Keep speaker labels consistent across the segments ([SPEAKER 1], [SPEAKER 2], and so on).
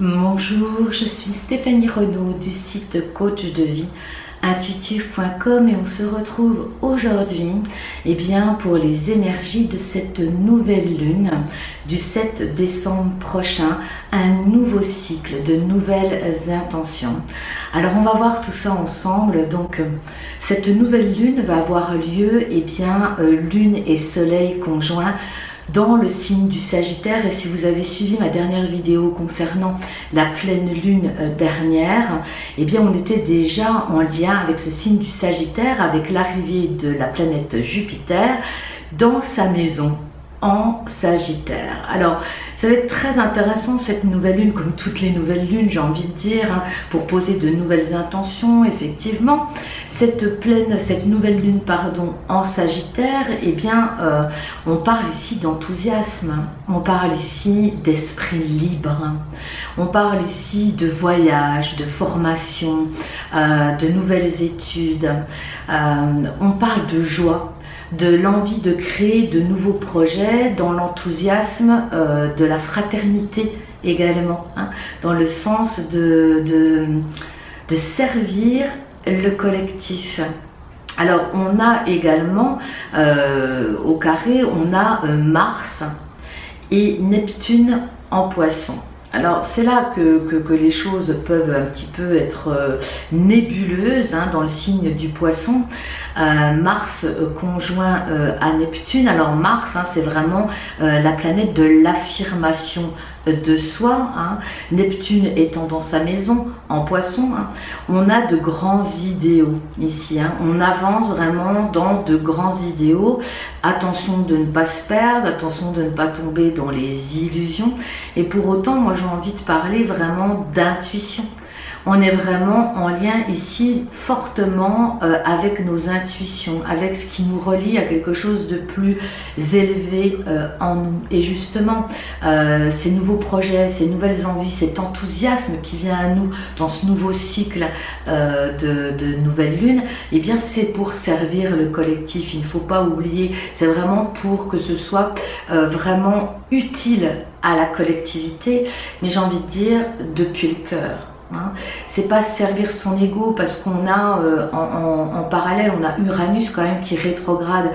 [SPEAKER 1] Bonjour, je suis Stéphanie Renaud du site coach de vie intuitive.com et on se retrouve aujourd'hui pour les énergies de cette nouvelle lune du 7 décembre prochain, un nouveau cycle de nouvelles intentions. Alors on va voir tout ça ensemble. Donc cette nouvelle lune va avoir lieu lune et soleil conjoints dans le signe du Sagittaire. Et si vous avez suivi ma dernière vidéo concernant la pleine lune dernière, on était déjà en lien avec ce signe du Sagittaire, avec l'arrivée de la planète Jupiter dans sa maison en Sagittaire. Alors ça va être très intéressant cette nouvelle lune, comme toutes les nouvelles lunes, j'ai envie de dire, pour poser de nouvelles intentions. Effectivement, cette nouvelle lune en Sagittaire, on parle ici d'enthousiasme, on parle ici d'esprit libre, on parle ici de voyage, de formation, de nouvelles études, on parle de joie, de l'envie de créer de nouveaux projets, dans l'enthousiasme de la fraternité également, dans le sens de servir le collectif. Alors on a également au carré, on a Mars et Neptune en Poisson. Alors c'est là que les choses peuvent un petit peu être nébuleuses dans le signe du Poisson. Mars conjoint à Neptune. Alors Mars, c'est vraiment la planète de l'affirmation de soi. Neptune étant dans sa maison en Poisson, on a de grands idéaux ici. On avance vraiment dans de grands idéaux. Attention de ne pas se perdre, attention de ne pas tomber dans les illusions. Et pour autant, moi j'ai envie de parler vraiment d'intuition. On est vraiment en lien ici fortement avec nos intuitions, avec ce qui nous relie à quelque chose de plus élevé en nous. Et justement, ces nouveaux projets, ces nouvelles envies, cet enthousiasme qui vient à nous dans ce nouveau cycle de nouvelle lune, c'est pour servir le collectif. Il ne faut pas oublier, c'est vraiment pour que ce soit vraiment utile à la collectivité, mais j'ai envie de dire depuis le cœur. C'est pas servir son ego, parce qu'on a en parallèle, on a Uranus quand même qui rétrograde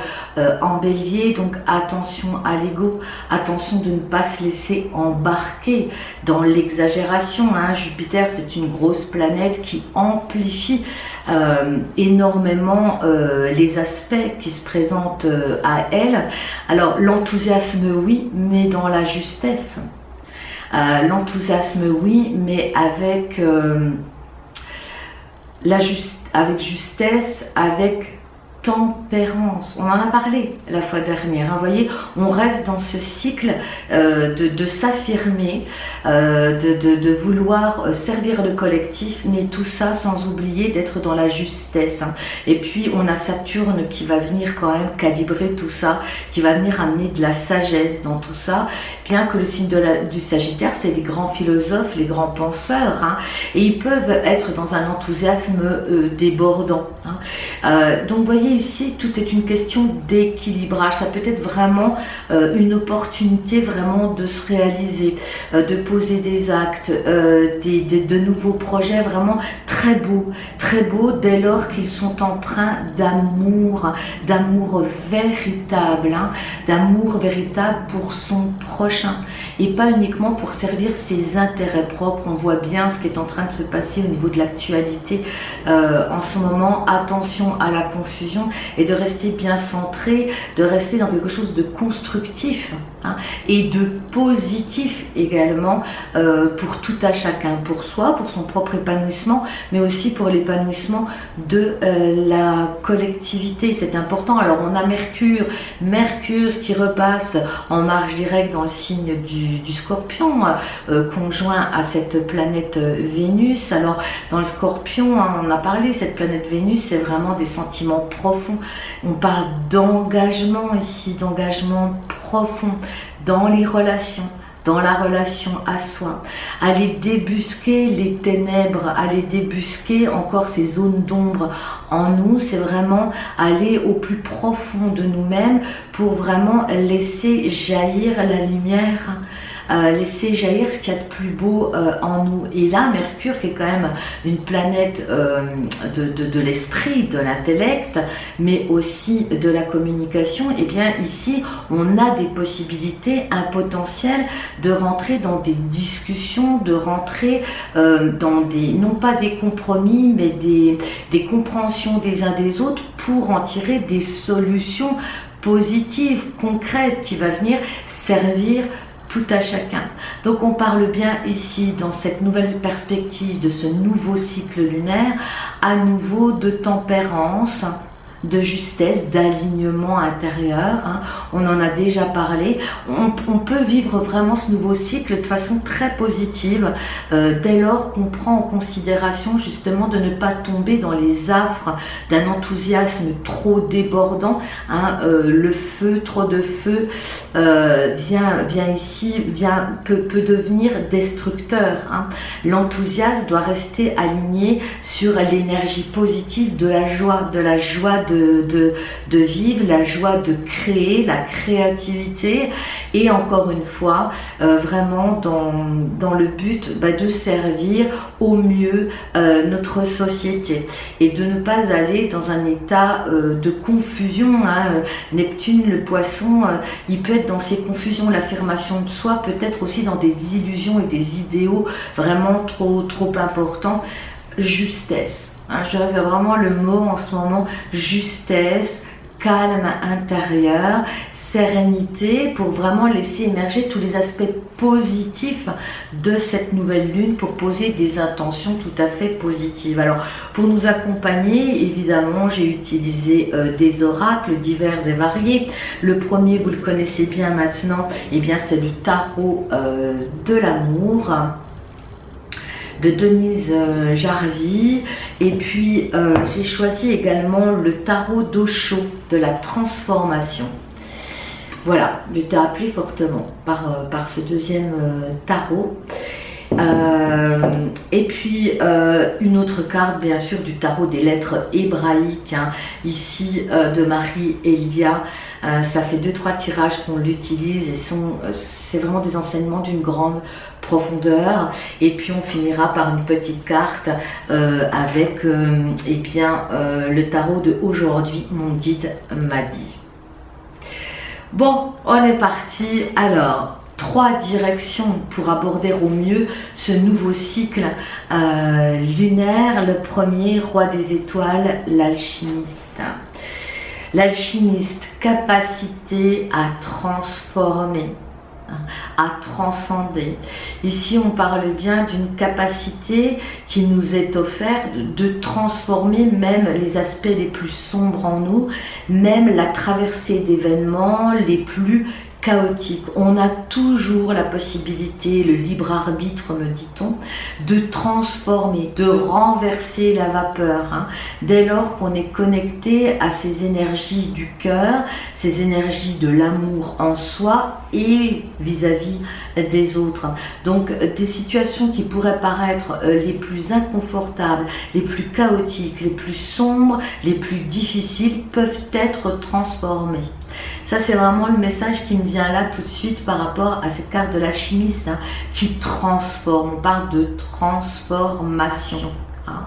[SPEAKER 1] en Bélier, donc attention à l'ego, attention de ne pas se laisser embarquer dans l'exagération. Jupiter, c'est une grosse planète qui amplifie énormément les aspects qui se présentent à elle. Alors l'enthousiasme oui, mais dans la justesse. L'enthousiasme oui, mais avec avec justesse, avec tempérance. On en a parlé la fois dernière. Vous voyez, on reste dans ce cycle de s'affirmer, de vouloir servir le collectif, mais tout ça sans oublier d'être dans la justesse. Et puis on a Saturne qui va venir quand même calibrer tout ça, qui va venir amener de la sagesse dans tout ça, bien que le signe du Sagittaire, c'est les grands philosophes, les grands penseurs, et ils peuvent être dans un enthousiasme débordant. Donc vous voyez, ici, tout est une question d'équilibrage. Ça peut être vraiment une opportunité vraiment de se réaliser, de poser des actes, de nouveaux projets vraiment très beaux dès lors qu'ils sont empreints d'amour véritable, d'amour véritable pour son prochain et pas uniquement pour servir ses intérêts propres. On voit bien ce qui est en train de se passer au niveau de l'actualité en ce moment. Attention à la confusion et de rester bien centré, de rester dans quelque chose de constructif et de positif également pour tout à chacun, pour soi, pour son propre épanouissement, mais aussi pour l'épanouissement de la collectivité. C'est important. Alors on a Mercure qui repasse en marche directe dans le signe du Scorpion, conjoint à cette planète Vénus. Alors dans le Scorpion, on a parlé, cette planète Vénus, c'est vraiment des sentiments profonds. On parle d'engagement ici, d'engagement profond dans les relations, dans la relation à soi, aller débusquer les ténèbres, aller débusquer encore ces zones d'ombre en nous. C'est vraiment aller au plus profond de nous-mêmes pour vraiment laisser jaillir la lumière laisser jaillir ce qu'il y a de plus beau en nous. Et là, Mercure, qui est quand même une planète de l'esprit, de l'intellect, mais aussi de la communication, et bien ici, on a des possibilités, un potentiel de rentrer dans des discussions, de rentrer dans des, non pas des compromis, mais des compréhensions des uns des autres pour en tirer des solutions positives, concrètes, qui va venir servir tout à chacun. Donc on parle bien ici, dans cette nouvelle perspective de ce nouveau cycle lunaire, à nouveau de tempérance, de justesse, d'alignement intérieur, hein. On en a déjà parlé. On peut vivre vraiment ce nouveau cycle de façon très positive dès lors qu'on prend en considération justement de ne pas tomber dans les affres d'un enthousiasme trop débordant, hein. Le feu, trop de feu vient ici, peut devenir destructeur, hein. L'enthousiasme doit rester aligné sur l'énergie positive de la joie de vivre, la joie de créer, la créativité, et encore une fois vraiment dans le but de servir au mieux notre société et de ne pas aller dans un état de confusion, hein. Neptune, le poisson, il peut être dans ces confusions, l'affirmation de soi, peut-être aussi dans des illusions et des idéaux vraiment trop importants. Justesse, hein, je dirais c'est vraiment le mot en ce moment, justesse, calme intérieur, sérénité, pour vraiment laisser émerger tous les aspects positifs de cette nouvelle lune, pour poser des intentions tout à fait positives. Alors pour nous accompagner, évidemment, j'ai utilisé des oracles divers et variés. Le premier, vous le connaissez bien maintenant, et bien c'est le tarot de l'amour de Denise Jarvie, et puis j'ai choisi également le tarot d'Osho de la transformation. Voilà, j'étais appelée fortement par ce deuxième tarot. Et puis une autre carte bien sûr du tarot des lettres hébraïques, hein, ici de Marie Elia. Ça fait 2-3 tirages qu'on l'utilise et c'est vraiment des enseignements d'une grande profondeur. Et puis on finira par une petite carte avec le tarot de aujourd'hui, mon guide m'a dit. Bon, on est parti. Alors 3 directions pour aborder au mieux ce nouveau cycle lunaire. Le premier, roi des étoiles, l'alchimiste. L'alchimiste, capacité à transformer, à transcender. Ici, on parle bien d'une capacité qui nous est offerte de transformer même les aspects les plus sombres en nous, même la traversée d'événements les plus chaotique. On a toujours la possibilité, le libre arbitre me dit-on, de transformer, de renverser la vapeur, hein, dès lors qu'on est connecté à ces énergies du cœur, ces énergies de l'amour en soi et vis-à-vis des autres. Donc des situations qui pourraient paraître les plus inconfortables, les plus chaotiques, les plus sombres, les plus difficiles peuvent être transformées. Ça, c'est vraiment le message qui me vient là tout de suite par rapport à cette carte de l'alchimiste, hein, qui transforme. On parle de transformation. Hein.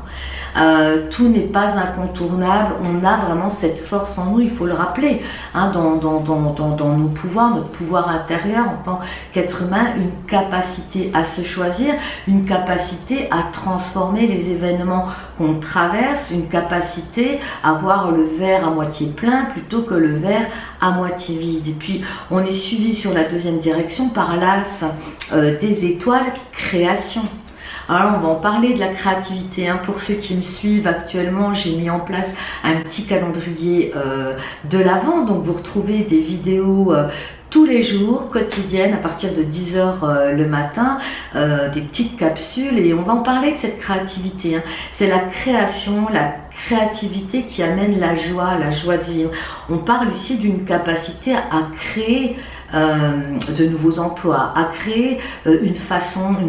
[SPEAKER 1] Tout n'est pas incontournable, on a vraiment cette force en nous, il faut le rappeler, hein, dans nos pouvoirs, notre pouvoir intérieur en tant qu'être humain, une capacité à se choisir, une capacité à transformer les événements qu'on traverse, une capacité à voir le verre à moitié plein plutôt que le verre à moitié vide. Et puis on est suivi sur la deuxième direction par l'as des étoiles, création. Alors on va en parler de la créativité, hein. Pour ceux qui me suivent actuellement, j'ai mis en place un petit calendrier de l'Avent, donc vous retrouvez des vidéos tous les jours, quotidiennes, à partir de 10 h le matin, des petites capsules, et on va en parler de cette créativité, hein. C'est la création, la créativité qui amène la joie de vivre. On parle ici d'une capacité à créer de nouveaux emplois, à créer une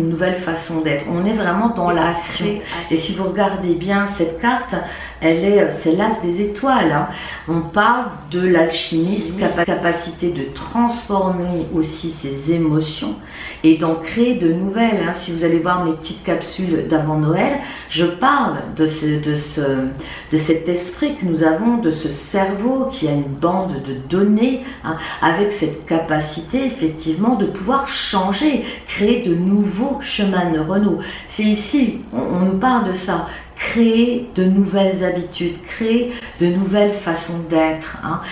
[SPEAKER 1] nouvelle façon d'être. On est vraiment dans l'action. Et si vous regardez bien cette carte, c'est l'as des étoiles. Hein. On parle de l'alchimiste, capacité de transformer aussi ses émotions et d'en créer de nouvelles. Hein. Si vous allez voir mes petites capsules d'avant Noël, je parle de cet esprit que nous avons, de ce cerveau qui a une bande de données, hein, avec cette capacité effectivement de pouvoir changer, créer de nouveaux chemins neuronaux. C'est ici, on nous parle de ça. Créer de nouvelles habitudes, créer de nouvelles façons d'être, hein,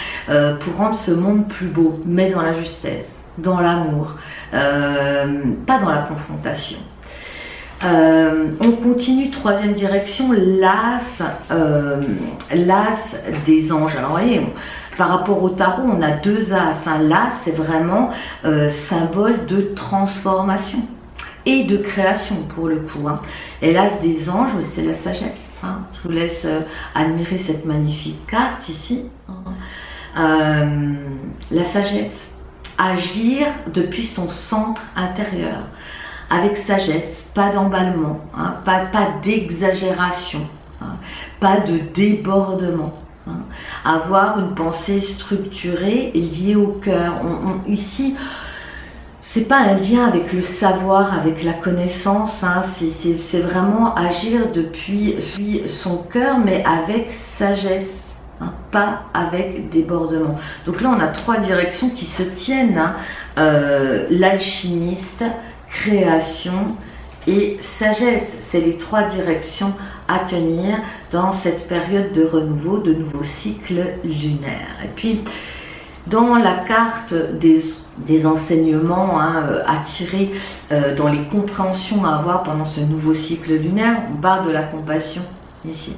[SPEAKER 1] pour rendre ce monde plus beau, mais dans la justesse, dans l'amour, pas dans la confrontation. On continue, troisième direction, l'as des anges. Alors vous voyez, par rapport au tarot, on a deux as. Hein. L'as, c'est vraiment symbole de transformation et de création pour le coup. Hein. Et l'as des anges, c'est la sagesse. Hein. Je vous laisse admirer cette magnifique carte ici. La sagesse, agir depuis son centre intérieur, avec sagesse, pas d'emballement, hein, pas d'exagération, hein, pas de débordement. Hein. Avoir une pensée structurée et liée au cœur. Ici, c'est pas un lien avec le savoir, avec la connaissance, hein. C'est vraiment agir depuis son cœur, mais avec sagesse, hein, pas avec débordement. Donc là, on a trois directions qui se tiennent, hein. L'alchimiste, création et sagesse. C'est les trois directions à tenir dans cette période de renouveau, de nouveau cycle lunaire. Et puis, dans la carte des enseignements, hein, à tirer, dans les compréhensions à avoir pendant ce nouveau cycle lunaire, on parle de la compassion ici,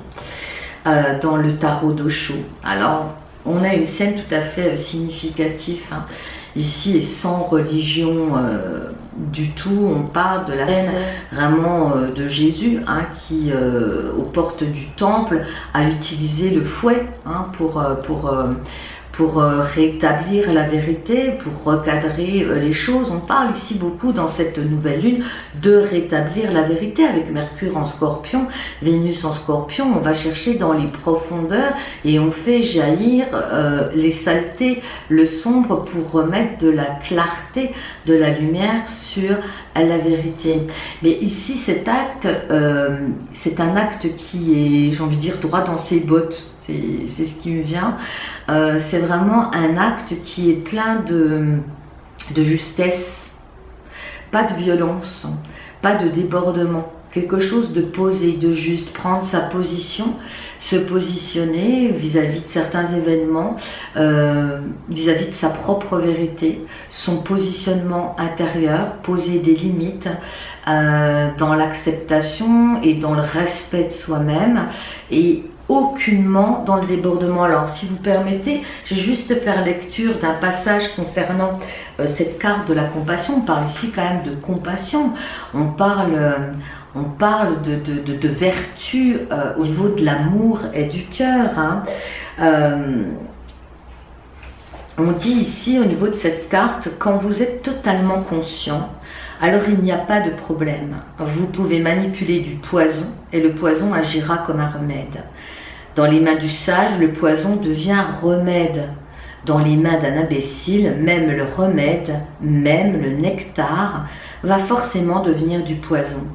[SPEAKER 1] dans le tarot d'Osho. Alors, on a une scène tout à fait significative, hein, ici, et sans religion du tout. On parle de la scène vraiment de Jésus, hein, qui, aux portes du temple, a utilisé le fouet, hein, pour rétablir la vérité, pour recadrer les choses. On parle ici beaucoup dans cette nouvelle lune de rétablir la vérité avec Mercure en Scorpion, Vénus en Scorpion. On va chercher dans les profondeurs et on fait jaillir les saletés, le sombre pour remettre de la clarté, de la lumière sur la vérité. Mais ici, cet acte, c'est un acte qui est, j'ai envie de dire, droit dans ses bottes. C'est ce qui me vient. C'est vraiment un acte qui est plein de justesse, pas de violence, pas de débordement, quelque chose de posé, de juste, prendre sa position, se positionner vis-à-vis de certains événements, vis-à-vis de sa propre vérité, son positionnement intérieur, poser des limites dans l'acceptation et dans le respect de soi-même, et aucunement dans le débordement. Alors, si vous permettez, je vais juste faire lecture d'un passage concernant cette carte de la compassion. On parle ici quand même de compassion. On parle de vertu au niveau de l'amour et du cœur. Hein. On dit ici, au niveau de cette carte, quand vous êtes totalement conscient, alors il n'y a pas de problème. Vous pouvez manipuler du poison et le poison agira comme un remède. Dans les mains du sage, le poison devient remède. Dans les mains d'un imbécile, même le remède, même le nectar, va forcément devenir du poison.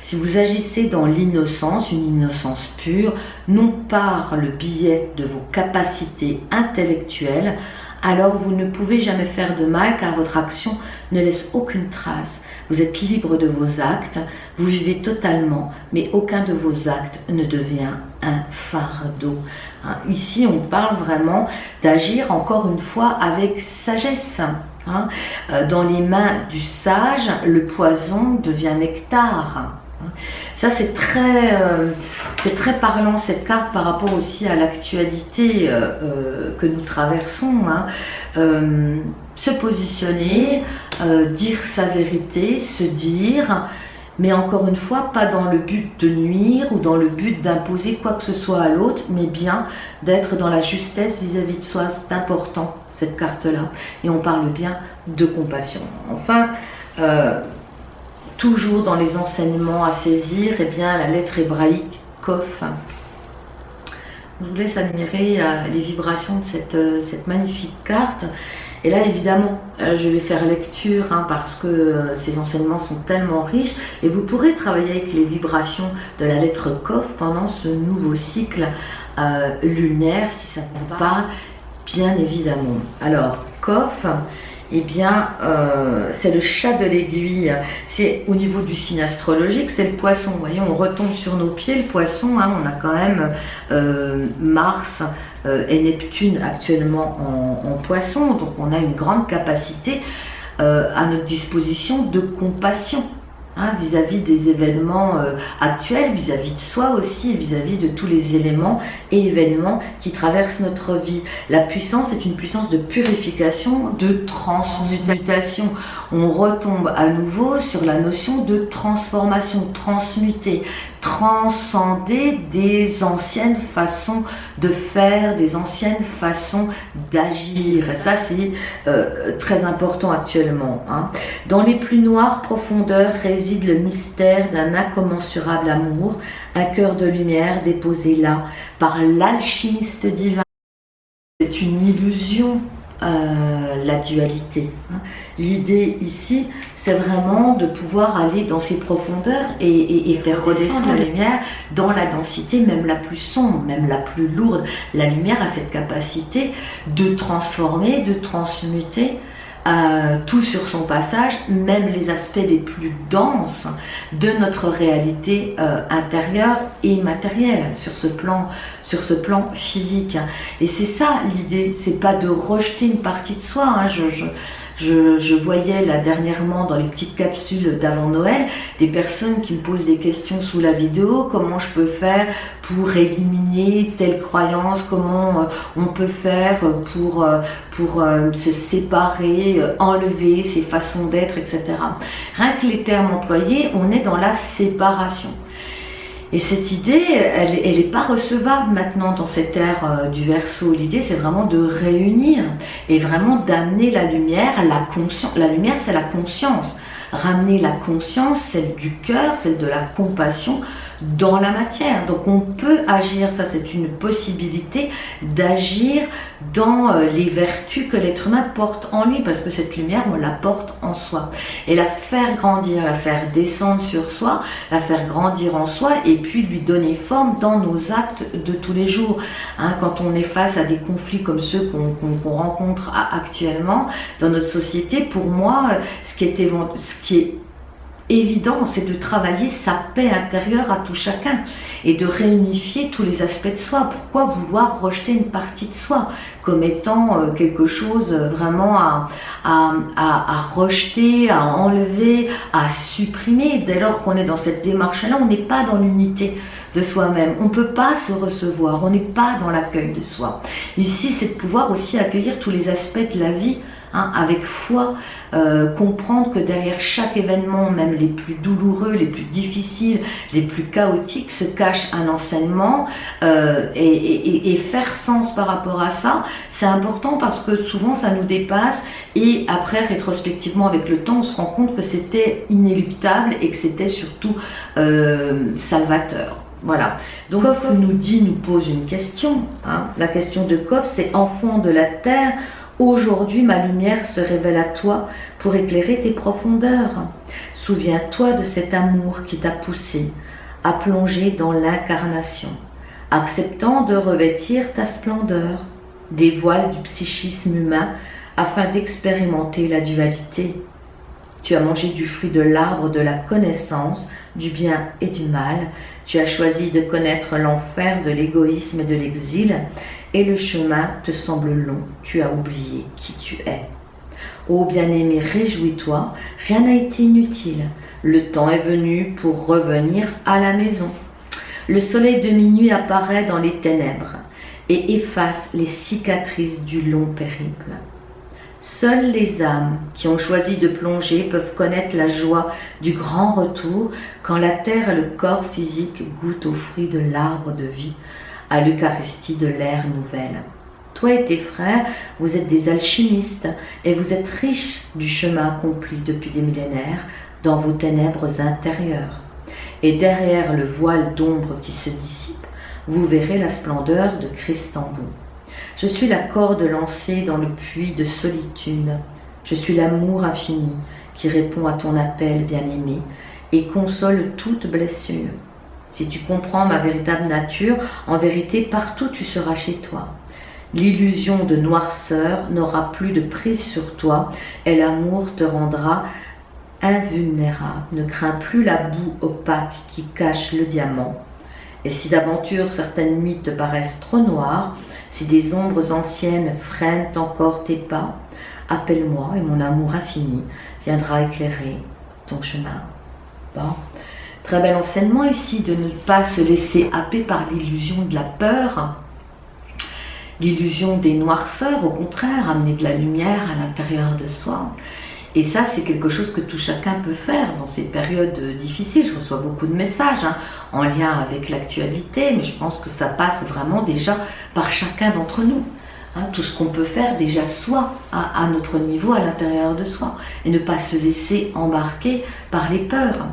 [SPEAKER 1] Si vous agissez dans l'innocence, une innocence pure, non par le biais de vos capacités intellectuelles, alors vous ne pouvez jamais faire de mal car votre action ne laisse aucune trace. Vous êtes libre de vos actes, vous vivez totalement, mais aucun de vos actes ne devient un fardeau. Hein, ici, on parle vraiment d'agir encore une fois avec sagesse. Hein. Dans les mains du sage, le poison devient nectar. Ça, c'est très parlant, cette carte, par rapport aussi à l'actualité que nous traversons. Hein. Se positionner, dire sa vérité, se dire, mais encore une fois, pas dans le but de nuire ou dans le but d'imposer quoi que ce soit à l'autre, mais bien d'être dans la justesse vis-à-vis de soi. C'est important, cette carte-là. Et on parle bien de compassion. Enfin, toujours dans les enseignements à saisir, eh bien, la lettre hébraïque, Kof. Je vous laisse admirer les vibrations de cette magnifique carte. Et là, évidemment, je vais faire lecture parce que ces enseignements sont tellement riches et vous pourrez travailler avec les vibrations de la lettre Kof pendant ce nouveau cycle lunaire, si ça vous parle, bien évidemment. Alors, Kof, eh bien, c'est le chat de l'aiguille. C'est au niveau du signe astrologique, c'est le poisson. Vous voyez, on retombe sur nos pieds, le poisson, on a quand même Mars et Neptune actuellement en poisson, donc on a une grande capacité à notre disposition de compassion vis-à-vis des événements actuels, vis-à-vis de soi aussi, et vis-à-vis de tous les éléments et événements qui traversent notre vie. La puissance est une puissance de purification, de transmutation. On retombe à nouveau sur la notion de transformation, transmuter, transcender des anciennes façons de faire, des anciennes façons d'agir. Et ça, c'est très important actuellement. Dans les plus noires profondeurs réside le mystère d'un incommensurable amour, un cœur de lumière déposé là par l'alchimiste divin. C'est une illusion. La dualité. L'idée ici, c'est vraiment de pouvoir aller dans ces profondeurs et faire redescendre la lumière dans la densité même la plus sombre, même la plus lourde. La lumière a cette capacité de transformer, de transmuter tout sur son passage, même les aspects les plus denses de notre réalité intérieure et matérielle sur ce plan physique. Et c'est ça l'idée, c'est pas de rejeter une partie de soi. Je voyais là dernièrement dans les petites capsules d'avant Noël des personnes qui me posent des questions sous la vidéo, comment je peux faire pour éliminer telle croyance, comment on peut faire pour se séparer, enlever ces façons d'être, etc. Rien que les termes employés, on est dans la séparation. Et cette idée, elle n'est pas recevable maintenant dans cette ère du Verseau. L'idée, c'est vraiment de réunir et vraiment d'amener la lumière, la conscience. La lumière, c'est la conscience. Ramener la conscience, celle du cœur, celle de la compassion dans la matière. Donc on peut agir, ça c'est une possibilité d'agir dans les vertus que l'être humain porte en lui, parce que cette lumière, on la porte en soi. Et la faire grandir, la faire descendre sur soi, la faire grandir en soi, et puis lui donner forme dans nos actes de tous les jours. Quand on est face à des conflits comme ceux qu'on rencontre actuellement dans notre société, pour moi, ce qui est évident, c'est de travailler sa paix intérieure à tout chacun et de réunifier tous les aspects de soi. Pourquoi vouloir rejeter une partie de soi comme étant quelque chose vraiment à rejeter, à enlever, à supprimer? Dès lors qu'on est dans cette démarche-là, on n'est pas dans l'unité de soi-même, on ne peut pas se recevoir, on n'est pas dans l'accueil de soi. Ici, c'est de pouvoir aussi accueillir tous les aspects de la vie, avec foi, comprendre que derrière chaque événement, même les plus douloureux, les plus difficiles, les plus chaotiques, se cache un enseignement et faire sens par rapport à ça, c'est important parce que souvent ça nous dépasse et après rétrospectivement avec le temps on se rend compte que c'était inéluctable et que c'était surtout salvateur. Voilà, donc Kof nous pose une question, la question de Kof, c'est: enfant de la terre, aujourd'hui ma lumière se révèle à toi pour éclairer tes profondeurs. Souviens-toi de cet amour qui t'a poussé à plonger dans l'incarnation, acceptant de revêtir ta splendeur des voiles du psychisme humain afin d'expérimenter la dualité. Tu as mangé du fruit de l'arbre de la connaissance, du bien et du mal. Tu as choisi de connaître l'enfer de l'égoïsme et de l'exil, et le chemin te semble long. Tu as oublié qui tu es. Ô bien-aimé, réjouis-toi, rien n'a été inutile. Le temps est venu pour revenir à la maison. Le soleil de minuit apparaît dans les ténèbres et efface les cicatrices du long périple. Seules les âmes qui ont choisi de plonger peuvent connaître la joie du grand retour quand la terre et le corps physique goûtent aux fruits de l'arbre de vie, à l'Eucharistie de l'ère nouvelle. Toi et tes frères, vous êtes des alchimistes et vous êtes riches du chemin accompli depuis des millénaires dans vos ténèbres intérieures. Et derrière le voile d'ombre qui se dissipe, vous verrez la splendeur de Christ en vous. Je suis la corde lancée dans le puits de solitude. Je suis l'amour infini qui répond à ton appel bien-aimé et console toute blessure. Si tu comprends ma véritable nature, en vérité, partout tu seras chez toi. L'illusion de noirceur n'aura plus de prise sur toi et l'amour te rendra invulnérable. Ne crains plus la boue opaque qui cache le diamant. Et si d'aventure certaines nuits te paraissent trop noires, si des ombres anciennes freinent encore tes pas, appelle-moi et mon amour infini viendra éclairer ton chemin. Bon. Très bel enseignement ici de ne pas se laisser happer par l'illusion de la peur, l'illusion des noirceurs, au contraire, amener de la lumière à l'intérieur de soi. Et ça, c'est quelque chose que tout chacun peut faire dans ces périodes difficiles. Je reçois beaucoup de messages en lien avec l'actualité, mais je pense que ça passe vraiment déjà par chacun d'entre nous. Tout ce qu'on peut faire déjà soi, à notre niveau, à l'intérieur de soi, et ne pas se laisser embarquer par les peurs.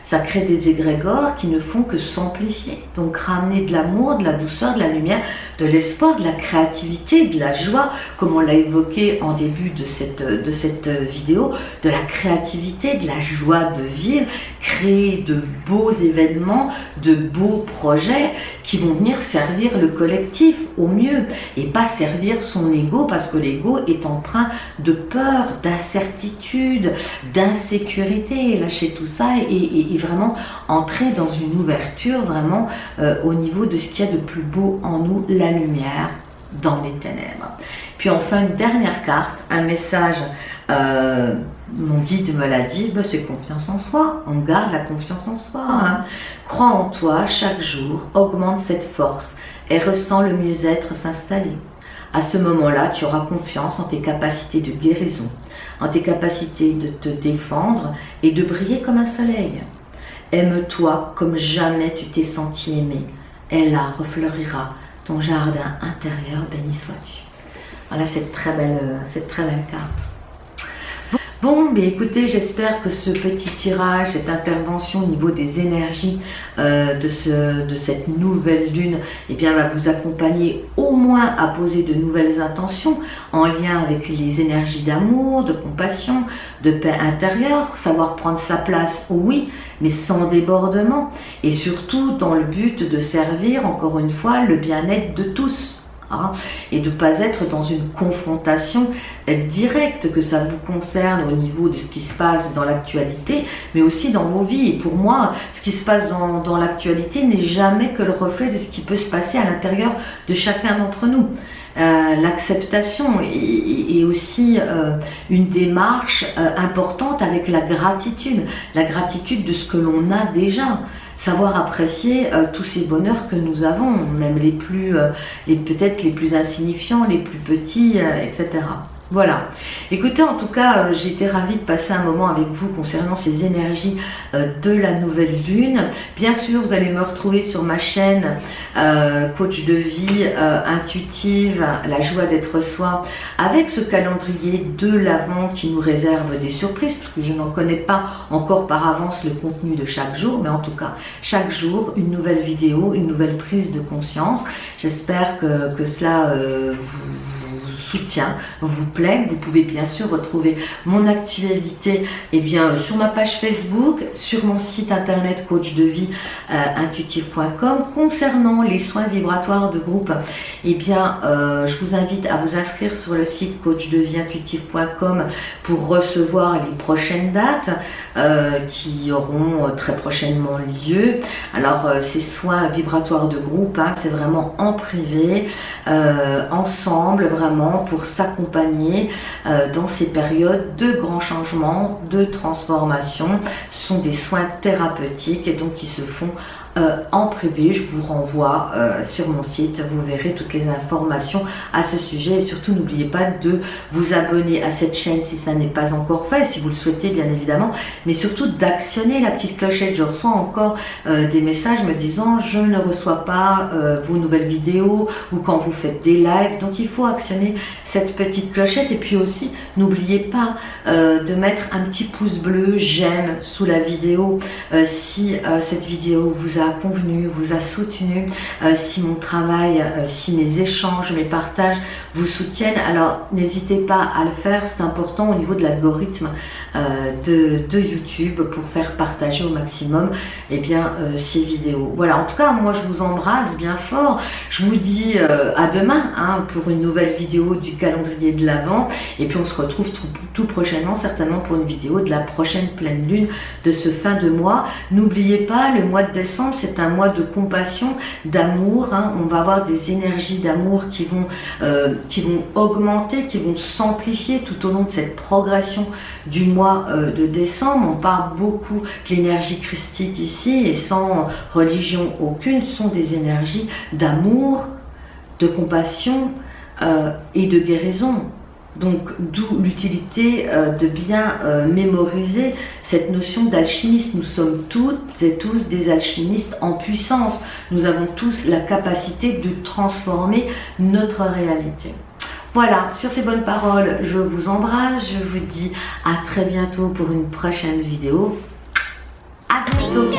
[SPEAKER 1] Ça crée des égrégores qui ne font que s'amplifier. Donc ramener de l'amour, de la douceur, de la lumière, de l'espoir, de la créativité, de la joie, comme on l'a évoqué en début de cette vidéo, de la créativité, de la joie de vivre, créer de beaux événements, de beaux projets qui vont venir servir le collectif au mieux et pas servir son ego, parce que l'ego est empreint de peur, d'incertitude, d'insécurité. Lâcher tout ça et vraiment entrer dans une ouverture vraiment au niveau de ce qu'il y a de plus beau en nous, la lumière dans les ténèbres. Puis enfin une dernière carte, un message, mon guide me l'a dit, c'est confiance en soi, on garde la confiance en soi. Crois en toi chaque jour, augmente cette force et ressens le mieux-être s'installer. À ce moment-là, tu auras confiance en tes capacités de guérison, en tes capacités de te défendre et de briller comme un soleil. Aime-toi comme jamais tu t'es senti aimé, et là refleurira ton jardin intérieur, béni sois-tu. Voilà cette très belle carte. Bon, mais écoutez, j'espère que ce petit tirage, cette intervention au niveau des énergies de cette nouvelle lune, eh bien, va vous accompagner au moins à poser de nouvelles intentions en lien avec les énergies d'amour, de compassion, de paix intérieure, savoir prendre sa place, oui, mais sans débordement, et surtout dans le but de servir, encore une fois, le bien-être de tous. Et de ne pas être dans une confrontation directe, que ça vous concerne au niveau de ce qui se passe dans l'actualité, mais aussi dans vos vies. Et pour moi, ce qui se passe dans l'actualité n'est jamais que le reflet de ce qui peut se passer à l'intérieur de chacun d'entre nous. L'acceptation est aussi une démarche importante avec la gratitude de ce que l'on a déjà. Savoir apprécier tous ces bonheurs que nous avons, même peut-être les plus insignifiants, les plus petits, etc. Voilà. Écoutez, en tout cas, j'ai été ravie de passer un moment avec vous concernant ces énergies de la nouvelle lune. Bien sûr, vous allez me retrouver sur ma chaîne Coach de vie intuitive, la joie d'être soi, avec ce calendrier de l'Avent qui nous réserve des surprises, parce que je n'en connais pas encore par avance le contenu de chaque jour, mais en tout cas, chaque jour, une nouvelle vidéo, une nouvelle prise de conscience. J'espère que cela vous soutien vous plaît. Vous pouvez bien sûr retrouver mon actualité sur ma page Facebook, sur mon site internet coachdevie-intuitive.com. Concernant les soins vibratoires de groupe, je vous invite à vous inscrire sur le site coachdevie-intuitive.com pour recevoir les prochaines dates qui auront très prochainement lieu. Alors ces soins vibratoires de groupe, c'est vraiment en privé, ensemble, vraiment pour s'accompagner dans ces périodes de grands changements, de transformation. Ce sont des soins thérapeutiques et donc qui se font en privé. Je vous renvoie sur mon site, vous verrez toutes les informations à ce sujet et surtout n'oubliez pas de vous abonner à cette chaîne si ça n'est pas encore fait, si vous le souhaitez bien évidemment, mais surtout d'actionner la petite clochette. Je reçois encore des messages me disant je ne reçois pas vos nouvelles vidéos ou quand vous faites des lives, donc il faut actionner cette petite clochette et puis aussi n'oubliez pas de mettre un petit pouce bleu, j'aime sous la vidéo si cette vidéo vous a convenu, vous a soutenu, si mon travail, si mes échanges, mes partages vous soutiennent, alors n'hésitez pas à le faire, c'est important au niveau de l'algorithme de YouTube pour faire partager au maximum ces vidéos. Voilà, en tout cas moi je vous embrasse bien fort, je vous dis à demain pour une nouvelle vidéo du calendrier de l'Avent et puis on se retrouve tout prochainement certainement pour une vidéo de la prochaine pleine lune de ce fin de mois. N'oubliez pas, le mois de décembre c'est un mois de compassion, d'amour, on va avoir des énergies d'amour qui vont augmenter, qui vont s'amplifier tout au long de cette progression du mois de décembre. On parle beaucoup de l'énergie christique ici et sans religion aucune, ce sont des énergies d'amour, de compassion et de guérison. Donc d'où l'utilité de bien mémoriser cette notion d'alchimiste. Nous sommes toutes et tous des alchimistes en puissance. Nous avons tous la capacité de transformer notre réalité. Voilà, sur ces bonnes paroles, je vous embrasse. Je vous dis à très bientôt pour une prochaine vidéo. À bientôt.